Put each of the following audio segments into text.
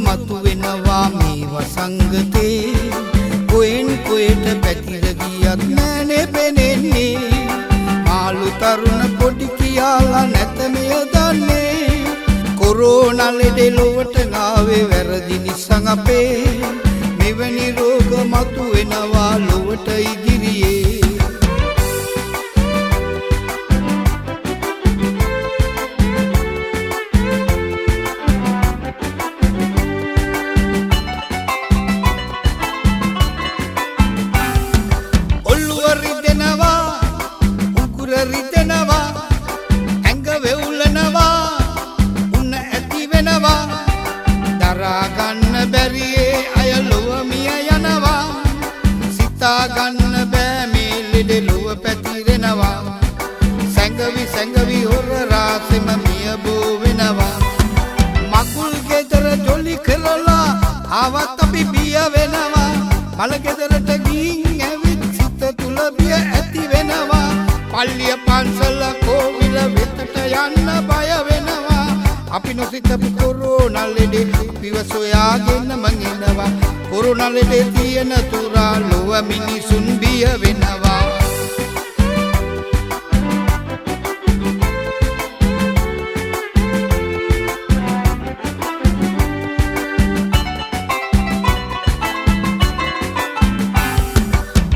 මතු වෙනවා මේ වසංගතේ කොහෙන් කොහෙට පැතිර ගියත් නෑනේ පෙනෙන්නේ මාළු තරුණ පොඩි කියාලා නැත මෙය දන්නේ කොරෝනා ලෙඩේ ලොවට ආවේ වැරදි නිසා අපේ මෙවැනි රෝග මතු වෙනවා ලොවට ඉදිරියේ ගන්න බෑ මේ ලෙඩේ ලොව පැතිරෙනවා සැඟවි හොර රාසෙම මිය බෝ වෙනවා මකුල් ගෙදර ජොලි කරලා ආවත් අපි බිය වෙනවා මල ගෙදරට ගිහින් ඇවිත් සිත තුල බිය ඇති වෙනවා පල්ලිය පන්සල කෝවිල වෙතට යන්න බය වෙනවා අපි නොසිතපු කොරෝනා ලෙඩේ අපිව සොයාගෙන මං එනවා කොරෝනා ලෙඩේ තියෙන තුරා ලොව මිනිසුන් බිය වෙනවා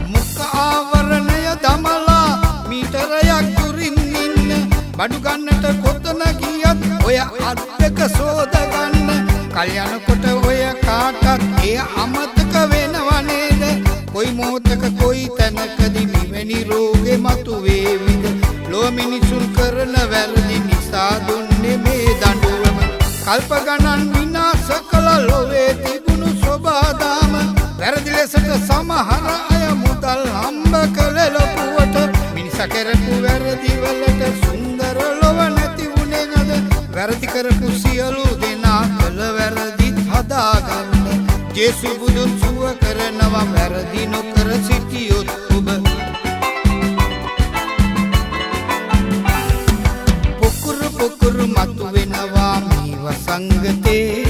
මුඛ ආවරණය දමලා මීටරයක් දුරින් ඉන්න බඩු ගන්නට කොතන ගියත් ඔය අත් දෙක සෝද ගන්න කල්යන කොට ඔය කාටත් එය අමතක වෙනව නේද කොයි මොහොතක කොයි තැනකදී මෙවැනි රෝගෙ මතු වේවිද ලොව මිනිසුන් කරන වැරදි නිසා දුන්නේ මේ දඬුවම කල්ප ගණන් විනාශ කළ ලොවේ තිබුණු සෝබාදාම වැරදි ලෙසට සමහර අය මුදල් හම්බ කළ ලොකුවට මිනිසා කරපු වැරදි වලට සුන්දර ලොව නැති වුණේ නේද වැරදි කරපු සියලු දෙනා කළ වැරදිත් හදාගන්න ජේසු බුදුන් සුව කරනවා වැරදි නොකර සිටියොත් ඔබ පොකුරු මතු වෙනවා මේ වසංගතේ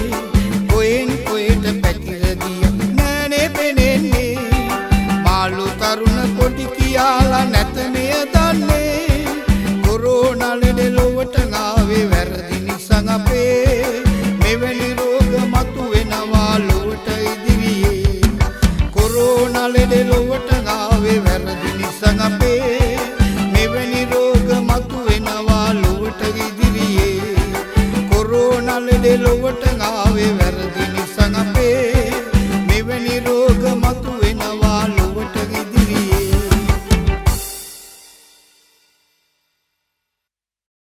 කොහෙන් කොහෙට පැතිර ගිය නෑනේ පෙනෙන්නේ මාළු තරුණ පොඩි කියාලා නැත මෙය දන්නේ කොරෝනා ලෙඩේ ලොවට ආවේ වැරදි නිසා අපේ මෙවැනි රෝග මතු වෙනවා ලොවට ඉදිරියේ කොරෝනා ලෙඩේ ලොවට ආවේ වැරදි නිසා අපේ මෙවැනි රෝග මතු වෙනවා ලොවට ඉදිරියේ කොරෝනා ලෙඩේ ලොවට ආවේ වැරදි